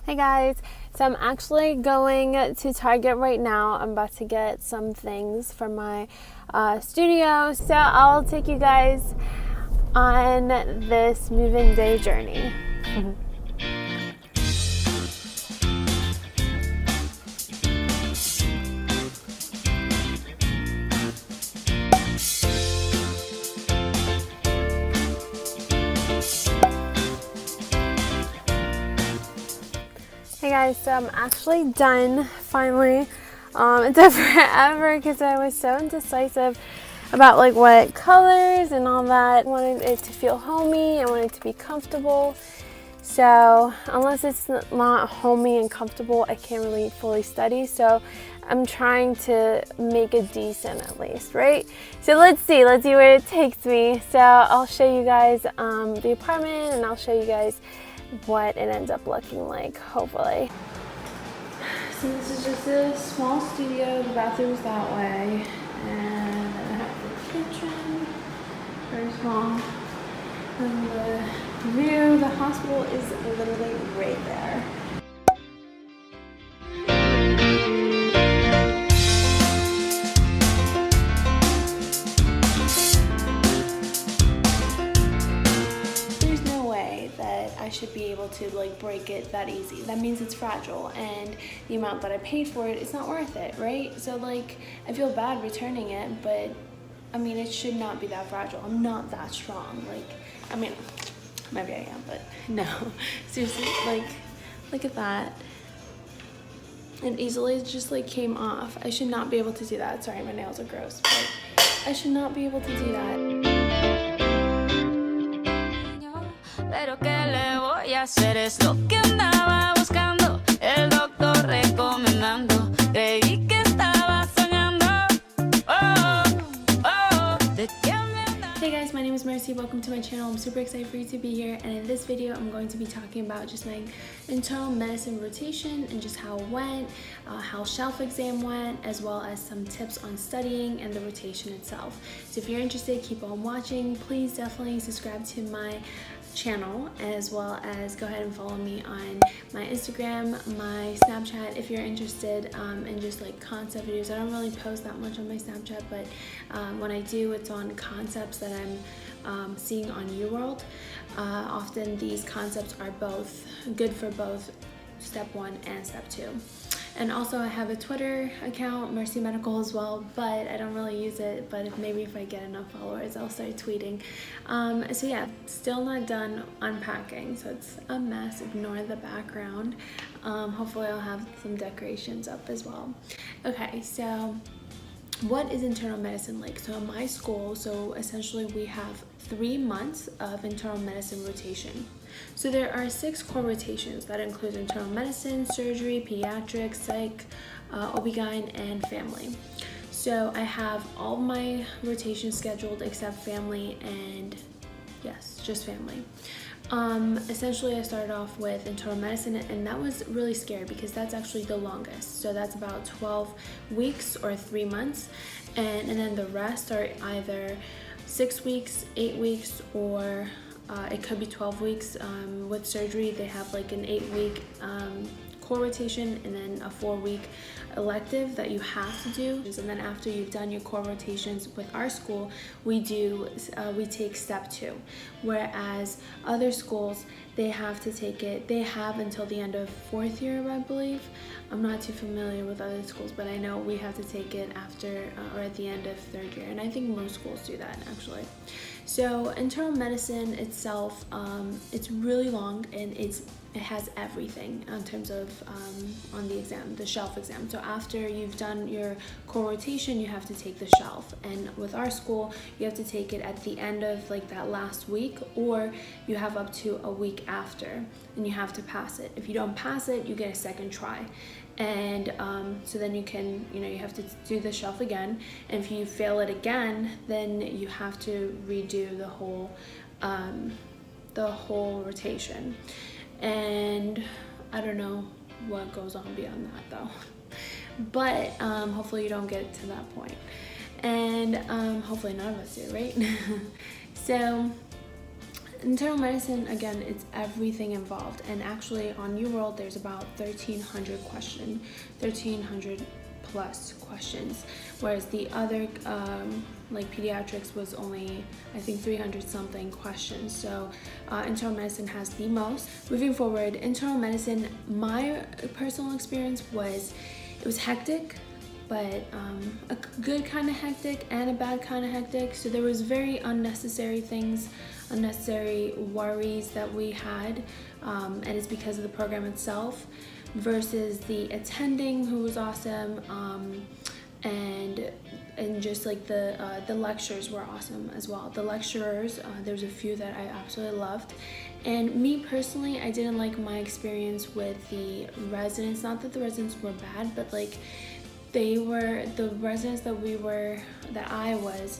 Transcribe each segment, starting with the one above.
Hey guys, so I'm actually going to Target right now. I'm about to get some things for my studio, so I'll take you guys on this move-in day journey. Hey guys, so I'm actually done finally. It took forever because I was so indecisive about like what colors and all that. I wanted it to feel homey, I wanted it to be comfortable. So unless it's not homey and comfortable, I can't really fully study. So I'm trying to make it decent at least, right? So let's see where it takes me. So I'll show you guys the apartment, and I'll show you guys what it ends up looking like, hopefully. So this is just a small studio. The bathroom's that way, and then I have the kitchen, very small. And the view, the hospital is literally right there. I should be able to like break it that easy. That means it's fragile, and the amount that I paid for it, it's not worth it, right? So like I feel bad returning it, but I mean it should not be that fragile. I'm not that strong. Like, I mean, maybe I am, but no. Seriously, like look at that. It easily just like came off. I should not be able to do that. Sorry, my nails are gross, but I should not be able to do that. Pero que le voy a hacer es lo que andaba buscando, el doctor recomendando, creí que estaba soñando. Hey guys, my name is Mercy. Welcome to my channel. I'm super excited for you to be here, and in this video I'm going to be talking about just my internal medicine rotation and just how it went, how shelf exam went, as well as some tips on studying and the rotation itself. So if you're interested, keep on watching. Please definitely subscribe to my channel, as well as go ahead and follow me on my Instagram, my Snapchat if you're interested in just like concept videos. I don't really post that much on my Snapchat, but when I do, it's on concepts that I'm seeing on UWorld. Often these concepts are both good for both step 1 and step 2. And also I have a Twitter account, Mercy Medical, as well, but I don't really use it. But maybe if I get enough followers, I'll start tweeting. So yeah, still not done unpacking, so it's a mess. Ignore the background. Hopefully I'll have some decorations up as well. Okay, so what is internal medicine like? So in my school, so essentially we have 3 months of internal medicine rotation. So there are 6 core rotations that include internal medicine, surgery, pediatrics, psych, OB-GYN, and family. So I have all my rotations scheduled except family, and yes, just family. Essentially I started off with internal medicine, and that was really scary because that's actually the longest. So that's about 12 weeks or 3 months, and then the rest are either 6 weeks, 8 weeks, or it could be 12 weeks. With surgery, they have like an 8-week core rotation and then a 4-week elective that you have to do. And then after you've done your core rotations with our school, we take step 2. Whereas other schools, they have to take it, they have until the end of 4th year, I believe. I'm not too familiar with other schools, but I know we have to take it after or at the end of 3rd year, and I think most schools do that actually. So internal medicine itself, it's really long, and it has everything in terms of on the exam, the shelf exam. So after you've done your core rotation, you have to take the shelf, and with our school you have to take it at the end of like that last week, or you have up to a week after, and you have to pass it. If you don't pass it, you get a second try, and so then you can, you have to do the shelf again, and if you fail it again, then you have to redo the whole rotation. And I don't know what goes on beyond that though, but hopefully you don't get to that point, and hopefully none of us do, right? So Internal medicine, again, it's everything involved, and actually on UWorld there's about 1,300 questions, 1,300 plus questions, whereas the other like pediatrics was only, I think, 300 something questions. So internal medicine has the most. Moving forward, internal medicine, my personal experience was, it was hectic, but a good kind of hectic and a bad kind of hectic. So there was very unnecessary things, unnecessary worries that we had, and it's because of the program itself, versus the attending, who was awesome, and just like the lectures were awesome as well. The lecturers, there's a few that I absolutely loved. And me personally, I didn't like my experience with the residents. Not that the residents were bad, but like they were the residents that I was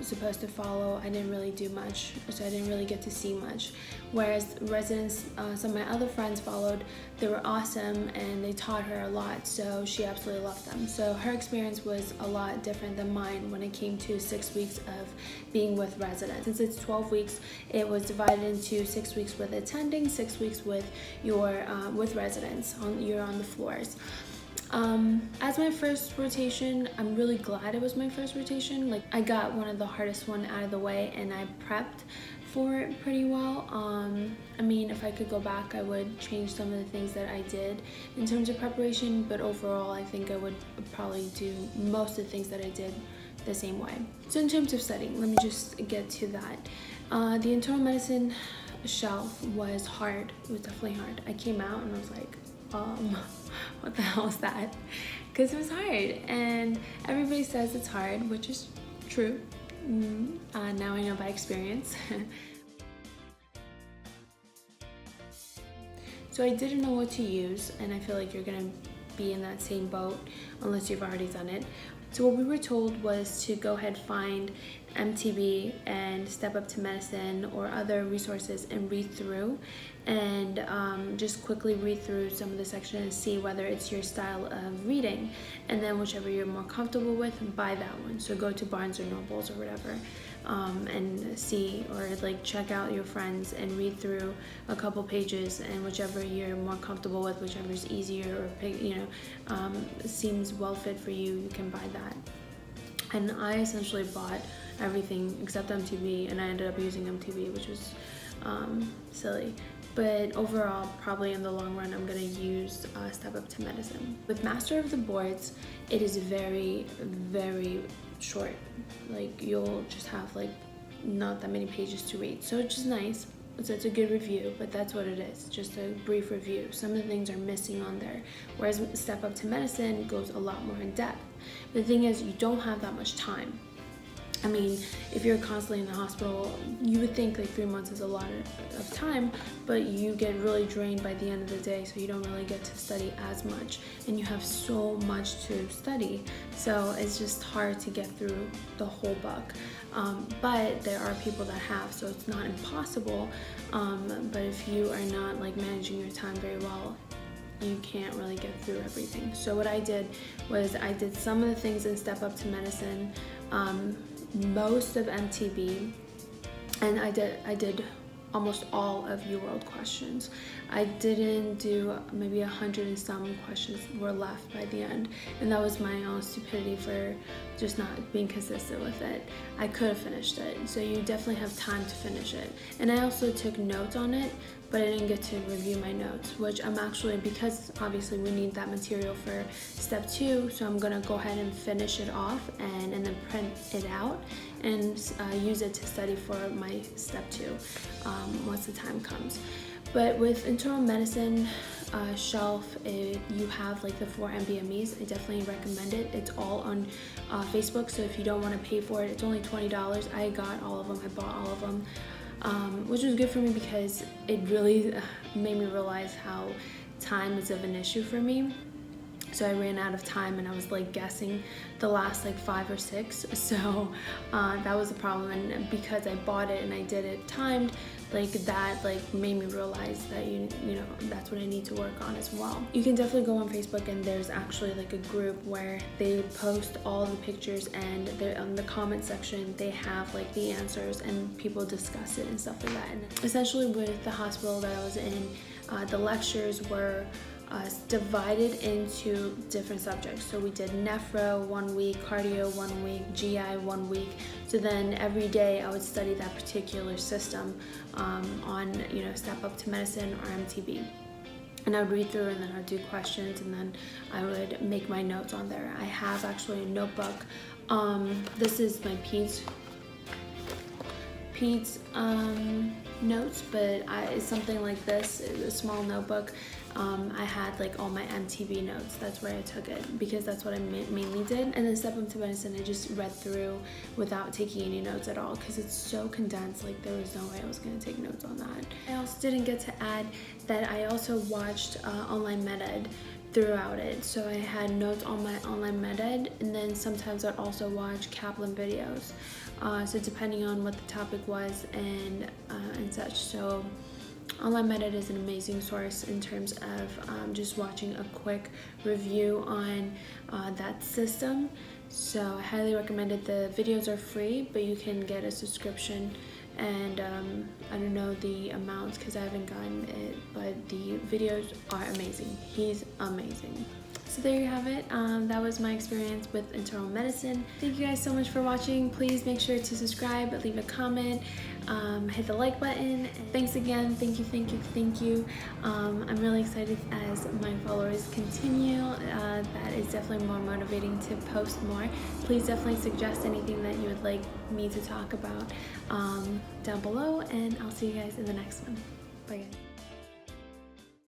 supposed to follow. I didn't really do much, so I didn't really get to see much. Whereas residents, some of my other friends followed, they were awesome and they taught her a lot, so she absolutely loved them. So her experience was a lot different than mine when it came to 6 weeks of being with residents. Since it's 12 weeks, it was divided into 6 weeks with attending, 6 weeks with your with residents. You're on the floors. As my first rotation, I'm really glad it was my first rotation. Like, I got one of the hardest one out of the way and I prepped for it pretty well. I mean, if I could go back, I would change some of the things that I did in terms of preparation, but overall I think I would probably do most of the things that I did the same way. So in terms of studying, let me just get to that. The internal medicine shelf was hard. It was definitely hard. I came out and I was like, what the hell is that? Because it was hard, and everybody says it's hard, which is true. Now I know by experience. So I didn't know what to use, and I feel like you're gonna be in that same boat unless you've already done it. So what we were told was to go ahead, find MTB and Step Up to Medicine or other resources and read through, and just quickly read through some of the sections and see whether it's your style of reading, and then whichever you're more comfortable with, buy that one. So go to Barnes or Nobles or whatever, and see, or like check out your friends and read through a couple pages, and whichever you're more comfortable with, whichever is easier or seems well fit for you, you can buy that. And I essentially bought everything except MTB, and I ended up using MTB, which was silly. But overall, probably in the long run, I'm gonna use Step Up to Medicine. With Master of the Boards, it is very, very short. Like, you'll just have like not that many pages to read, so it's just nice. So it's a good review, but that's what it is, just a brief review. Some of the things are missing on there, whereas Step Up to Medicine goes a lot more in depth. But the thing is, you don't have that much time. I mean, if you're constantly in the hospital, you would think like 3 months is a lot of time, but you get really drained by the end of the day, so you don't really get to study as much, and you have so much to study, so it's just hard to get through the whole book. But there are people that have, so it's not impossible, but if you are not like managing your time very well, you can't really get through everything. So what I did was I did some of the things in Step Up to Medicine, most of MTB, and I did almost all of UWorld questions. I didn't do maybe 100 and some questions were left by the end, and that was my own stupidity for just not being consistent with it. I could have finished it, so you definitely have time to finish it. And I also took notes on it, but I didn't get to review my notes, which I'm actually, because obviously we need that material for step 2, so I'm gonna go ahead and finish it off and then print it out and use it to study for my step 2 once the time comes. But with internal medicine shelf, you have like the 4 MBMEs. I definitely recommend it. It's all on Facebook, so if you don't want to pay for it, it's only $20. I got all of them, I bought all of them, which was good for me because it really made me realize how time is of an issue for me. So I ran out of time and I was like guessing the last like 5 or 6. So that was the problem, and because I bought it and I did it timed, like that like made me realize that you know that's what I need to work on as well. You can definitely go on Facebook, and there's actually like a group where they post all the pictures, and they're on the comment section they have like the answers and people discuss it and stuff like that. And essentially with the hospital that I was in, the lectures were divided into different subjects. So we did nephro 1 week, cardio 1 week, GI 1 week. So then every day I would study that particular system on, you know, Step Up to Medicine or MTB. And I would read through, and then I'd do questions, and then I would make my notes on there. I have actually a notebook. This is my peds notes, but it's something like this, a small notebook. I had like all my MTB notes. That's where I took it, because that's what I mainly did. And then Step Up to Medicine, I just read through without taking any notes at all, because it's so condensed. Like there was no way I was going to take notes on that. I also didn't get to add that I also watched online med ed throughout it. So I had notes on my online med ed, and then sometimes I'd also watch Kaplan videos. So depending on what the topic was and such. So online med ed is an amazing source in terms of just watching a quick review on that system. So I highly recommend it. The videos are free, but you can get a subscription, and I don't know the amounts because I haven't gotten it, but the videos are amazing. He's amazing. So there you have it. That was my experience with internal medicine. Thank you guys so much for watching. Please make sure to subscribe, leave a comment, hit the like button. Thanks again. Thank you. I'm really excited as my followers continue. That is definitely more motivating to post more. Please definitely suggest anything that you would like me to talk about down below, and I'll see you guys in the next one. Bye guys.